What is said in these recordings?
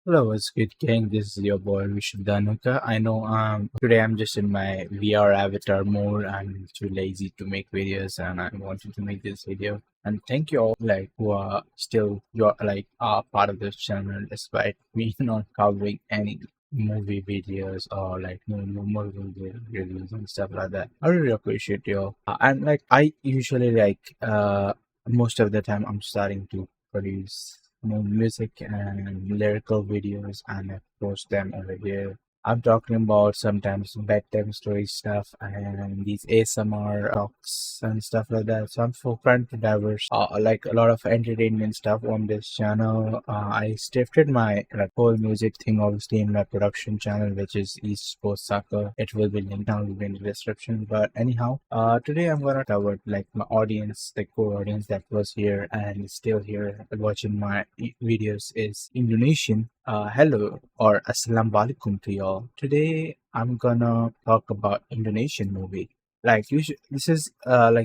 Hello, what's good, gang? This is your boy Danuka. I know today I'm just in my VR avatar mode. I'm too lazy to make videos and I wanted to make this video. And thank you all who are still you're are part of this channel despite me not covering any movie videos or no movie reviews and stuff like that. I really appreciate you all. And I usually most of the time I'm starting to produce music and lyrical videos and I post them over here. I'm talking about sometimes bedtime story stuff and these ASMR talks and stuff like that. So I'm trying to diverse like a lot of entertainment stuff on this channel. I shifted my whole music thing obviously in my production channel, which is East Coast Soccer. It will be linked down in the description. But anyhow, today I'm gonna cover my audience, the core audience that was here and is still here watching my videos is Indonesian. Hello or Assalamualaikum to y'all. Today I'm gonna talk about Indonesian movie. This is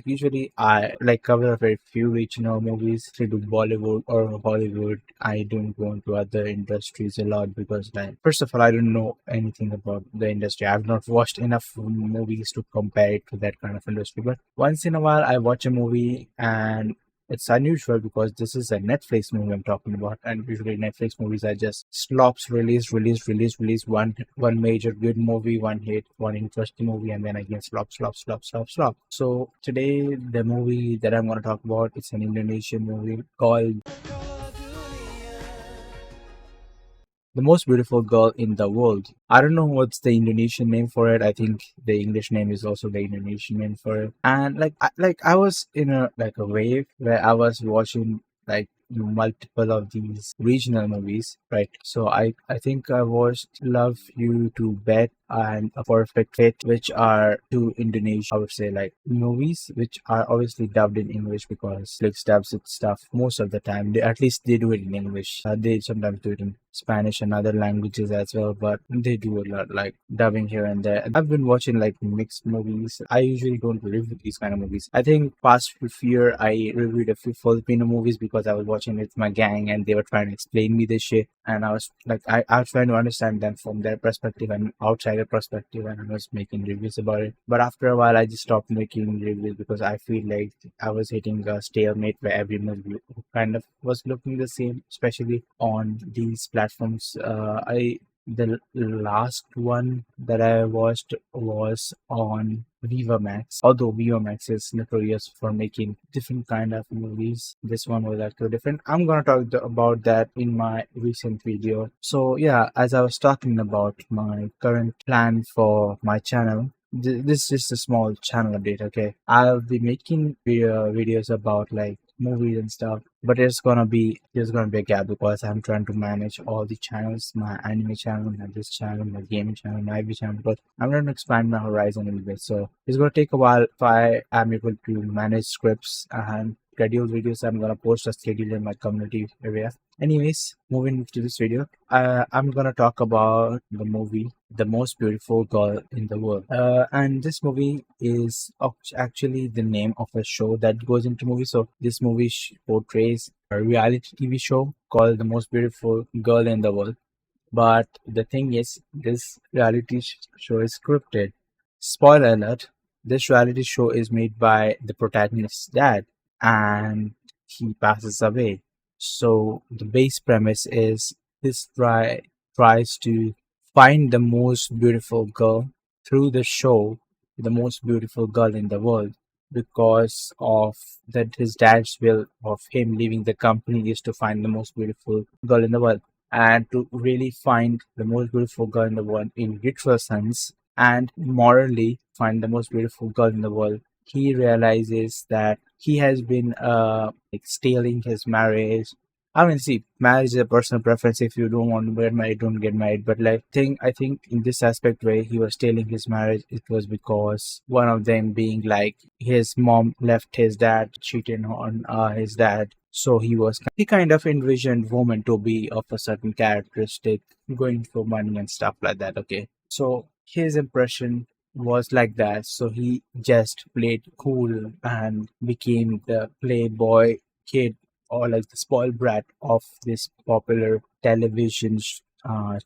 usually I cover a very few regional movies to do Bollywood or Hollywood. I don't go into other industries a lot because first of all I don't know anything about the industry. I've not watched enough movies to compare it to that kind of industry. But once in a while I watch a movie and it's unusual because this is a Netflix movie I'm talking about, and usually Netflix movies are just slops, release one major good movie, one hit, one interesting movie, and then again slop. So today the movie that I'm gonna talk about it's an Indonesian movie called The Most Beautiful Girl in the World. I don't know what's the Indonesian name for it. I think the English name is also the Indonesian name for it. And I was in a wave where I was watching multiple of these regional movies, right? So I think I watched Love You to Bet and A Perfect Fit, which are two Indonesian, I would say, movies which are obviously dubbed in English because Netflix dubs its stuff most of the time. At least they do it in English. They sometimes do it in Spanish and other languages as well, but they do a lot dubbing here and there. I've been watching mixed movies. I usually don't review these kind of movies. I think past year I reviewed a few Filipino movies because I was watching it with my gang and they were trying to explain me this shit, and I was I was trying to understand them from their perspective and outsider perspective, and I was making reviews about it. But after a while I just stopped making reviews because I feel like I was hitting a stalemate where every movie kind of was looking the same, especially on these platforms. The last one that I watched was on Viva Max. Although Viva Max is notorious for making different kind of movies, this one was actually different. I'm gonna talk about that in my recent video. So yeah, as I was talking about my current plan for my channel, this is just a small channel update. Okay, I'll be making videos about movies and stuff, but there's gonna be a gap because I'm trying to manage all the channels, my anime channel, my this channel, my gaming channel, my IV channel, but I'm trying to expand my horizon a little bit. So it's gonna take a while if I am able to manage scripts and schedule videos. I'm gonna post a schedule in my community area. Anyways, moving to this video, I'm gonna talk about the movie The Most Beautiful Girl in the World. And this movie is actually the name of a show that goes into movie. So this movie portrays a reality TV show called The Most Beautiful Girl in the World. But the thing is, this reality show is scripted. Spoiler alert, this reality show is made by the protagonist's dad and he passes away. So the base premise is this tries to find the most beautiful girl through the show, the most beautiful girl in the world, because of that his dad's will of him leaving the company is to find the most beautiful girl in the world, and to really find the most beautiful girl in the world in literal sense and morally find the most beautiful girl in the world, he realizes that he has been stealing his marriage. I mean, see, marriage is a personal preference. If you don't want to get married, don't get married. But I think in this aspect where he was stealing his marriage, it was because one of them being his mom left his dad, cheating on his dad. So he kind of envisioned woman to be of a certain characteristic, going for money and stuff like that. Okay, so his impression was like that. So he just played cool and became the playboy kid or the spoiled brat of this popular television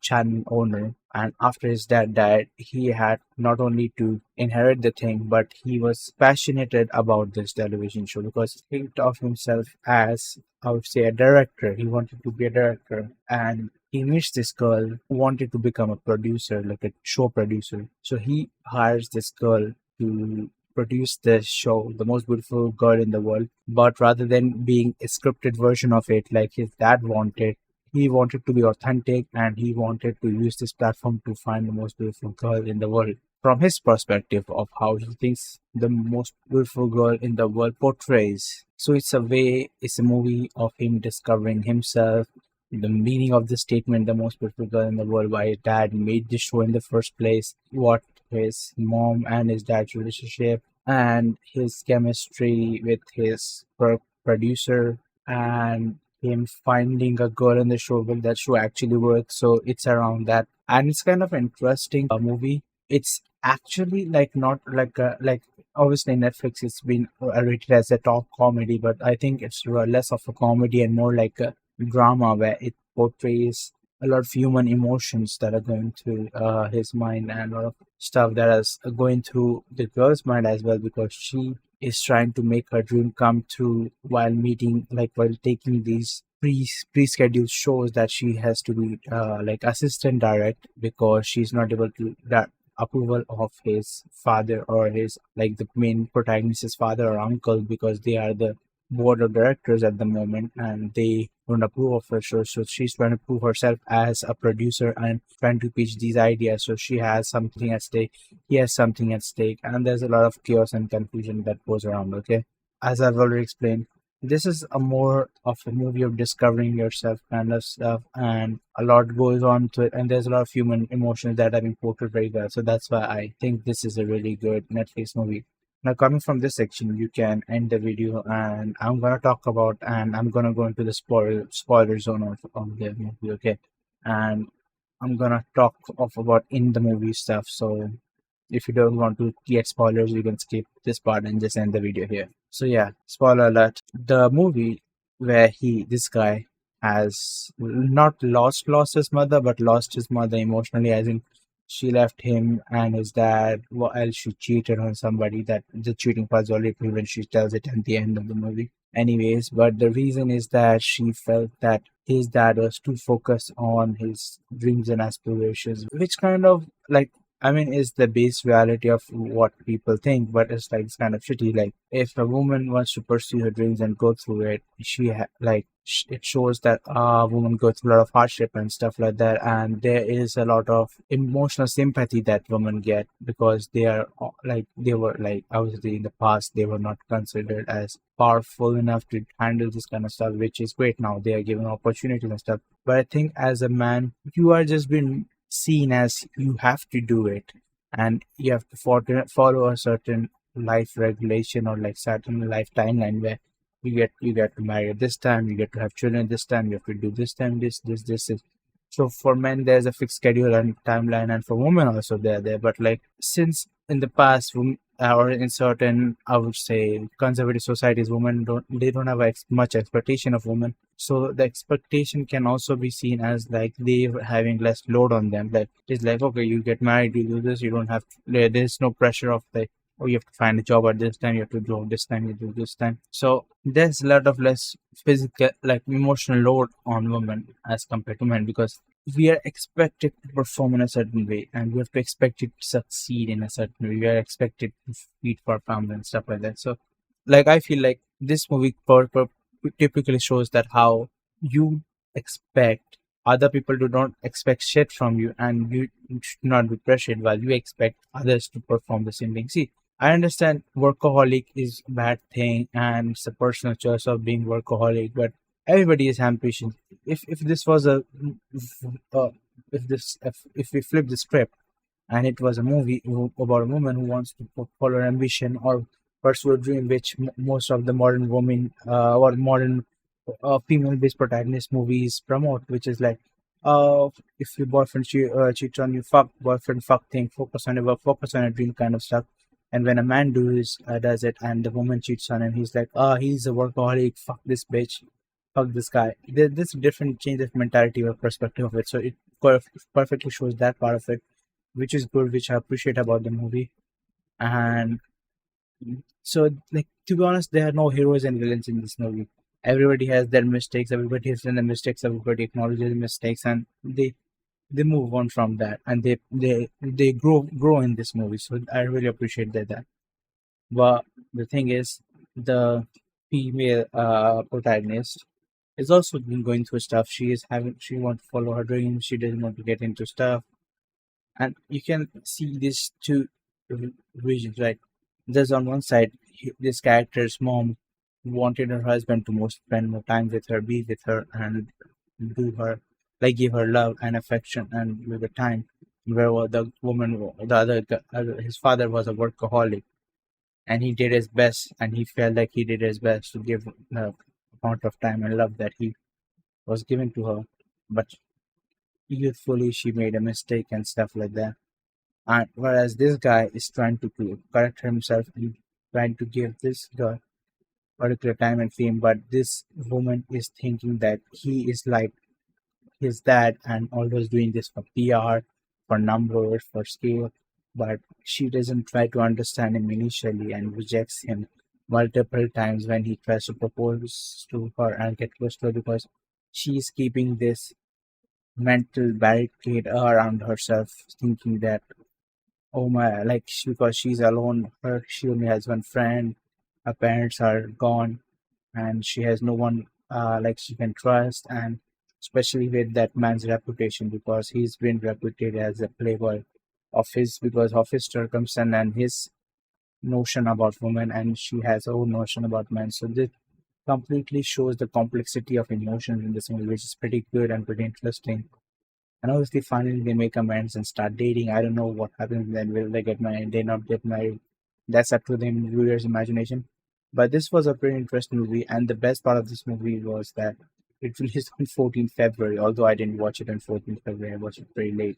channel owner. And after his dad died, he had not only to inherit the thing, but he was passionate about this television show because he think of himself as, I would say, a director. He wanted to be a director, and he meets this girl who wanted to become a producer, like a show producer. So he hires this girl to produce this show, the most beautiful girl in the world. But rather than being a scripted version of it, like his dad wanted, he wanted to be authentic and he wanted to use this platform to find the most beautiful girl in the world from his perspective of how he thinks the most beautiful girl in the world portrays. So it's a movie of him discovering himself, the meaning of the statement, the most beautiful girl in the world, why his dad made this show in the first place, what his mom and his dad's relationship, and his chemistry with his producer, and him finding a girl in the show. Will that show actually work? So it's around that, and it's kind of interesting movie. It's actually like not like like obviously Netflix it's been rated as a top comedy, but I think it's less of a comedy and more like a drama where it portrays a lot of human emotions that are going through his mind and a lot of stuff that is going through the girl's mind as well, because she is trying to make her dream come true while meeting, like while taking these pre-scheduled shows that she has to be like assistant direct, because she's not able to that approval of his father or his, like the main protagonist's father or uncle, because they are the board of directors at the moment and they don't approve of her show. So she's trying to prove herself as a producer and trying to pitch these ideas. So she has something at stake, he has something at stake, and there's a lot of chaos and confusion that goes around. Okay, as I've already explained, this is a more of a movie of discovering yourself kind of stuff, and a lot goes on to it, and there's a lot of human emotions that have been portrayed very well. So that's why I think this is a really good Netflix movie. Now, coming from this section, you can end the video, and I'm gonna talk about, and I'm gonna go into the spoiler zone of the movie, okay? And I'm gonna talk of about in the movie stuff. So if you don't want to get spoilers, you can skip this part and just end the video here. So yeah, spoiler alert. The movie where this guy has not lost his mother, but lost his mother emotionally, as in she left him and his dad. What else? She cheated on somebody. That the cheating part's already proven. She tells it at the end of the movie. Anyways, but the reason is that she felt that his dad was too focused on his dreams and aspirations, which kind of like, I mean, is the base reality of what people think, but it's kind of shitty. Like, if a woman wants to pursue her dreams and go through it, it shows that women go through a lot of hardship and stuff like that, and there is a lot of emotional sympathy that women get because they are like they were like obviously in the past they were not considered as powerful enough to handle this kind of stuff, which is great now. They are given opportunities and stuff. But I think as a man, you are just been seen as you have to do it and you have to follow a certain life regulation or like certain life timeline where you get to marry at this time, you get to have children this time, you have to do this time, this. So for men there's a fixed schedule and timeline, and for women also they're there. But like since in the past or in certain, I would say, conservative societies, women don't have much expectation of women. So the expectation can also be seen as like they having less load on them. Like it's like, okay, you get married, you do this, you don't have there's no pressure of like, oh, you have to find a job at this time, you have to do this time, you do this time. So there's a lot of less physical, like emotional load on women as compared to men, because we are expected to perform in a certain way and we have to expect it to succeed in a certain way. We are expected to feed for our family and stuff like that. So like I feel like this movie typically shows that how you expect other people to not expect shit from you, and you should not be pressured while you expect others to perform the same thing. See, I understand workaholic is a bad thing and it's a personal choice of being workaholic, but everybody is ambitious. If this was a uh, if we flip the script and it was a movie about a woman who wants to follow her ambition or pursue a dream, which most of the modern women or modern female-based protagonist movies promote, which is like, if your boyfriend cheats on you, fuck boyfriend, fuck thing, focus on your work, focus on your dream kind of stuff. And when a man does it and the woman cheats on him, he's like, he's a workaholic, fuck this bitch. fuck this guy. There's a different change of mentality or perspective of it. So it perfectly shows that part of it, which is good, which I appreciate about the movie. And so, like, to be honest, there are no heroes and villains in this movie. Everybody has their mistakes. Everybody has done their mistakes. Everybody acknowledges the mistakes, and they move on from that, and they grow in this movie. So I really appreciate that. But the thing is, the female protagonist is also been going through stuff. She wants to follow her dreams. She doesn't want to get into stuff, and you can see these two regions, right? There's on one side, this character's mom wanted her husband to spend more time with her, be with her, and do her, like, give her love and affection and with the time. Where the woman, the his father was a workaholic, and he did his best, and he felt like he did his best to give the amount of time and love that he was given to her. But youthfully, she made a mistake and stuff like that. And whereas this guy is trying to correct himself and trying to give this girl particular time and fame, but this woman is thinking that he is like his dad and always doing this for PR, for numbers, for scale. But she doesn't try to understand him initially and rejects him multiple times when he tries to propose to her and get close to her, because she's keeping this mental barricade around herself, thinking that, oh my, like, because she's alone, she only has one friend, her parents are gone, and she has no one like she can trust, and especially with that man's reputation, because he's been reputed as a playboy of his, because of his circumstance and his notion about women, and she has her own notion about men. So this completely shows the complexity of emotions in this movie, which is pretty good and pretty interesting. And obviously, finally, they make amends and start dating. I don't know what happens then. Will they get married? They not get married? That's up to the viewer's imagination. But this was a pretty interesting movie, and the best part of this movie was that it released on 14th February. Although I didn't watch it on 14th February, I watched it very late.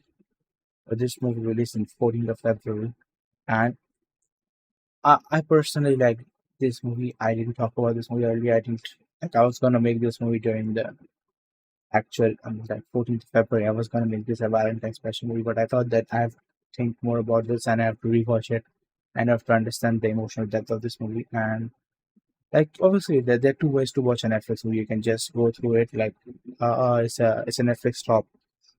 But this movie released on 14th of February, and I personally like this movie. I didn't talk about this movie earlier. I didn't like. I was gonna make this movie during the actual like 14th February. I was gonna make this a Valentine's special movie, but I thought that I have to think more about this and I have to rewatch it and I have to understand the emotional depth of this movie. And like, obviously, there are two ways to watch a Netflix movie. You can just go through it like, it's a Netflix top,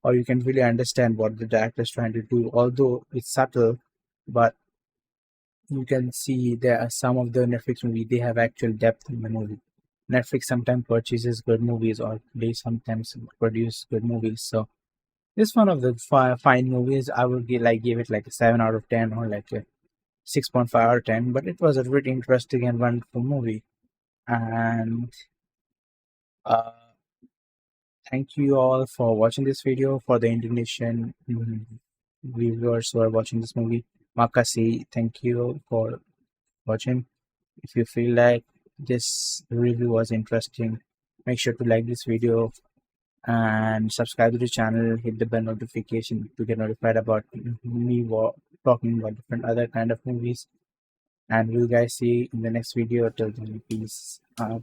or you can really understand what the director is trying to do. Although it's subtle, but you can see there are some of the Netflix movie, they have actual depth in the movie. Netflix sometimes purchases good movies, or they sometimes produce good movies. So this one of the fine movies. I would give it like a 7 out of 10, or like a 6.5 out of 10. But it was a really interesting and wonderful movie. And uh, thank you all for watching this video. For the Indonesian viewers who are watching this movie, makasih. Thank you for watching. If you feel like this review was interesting, make sure to like this video and subscribe to the channel, hit the bell notification to get notified about me talking about different other kind of movies. And we'll guys see in the next video. Till then, peace out.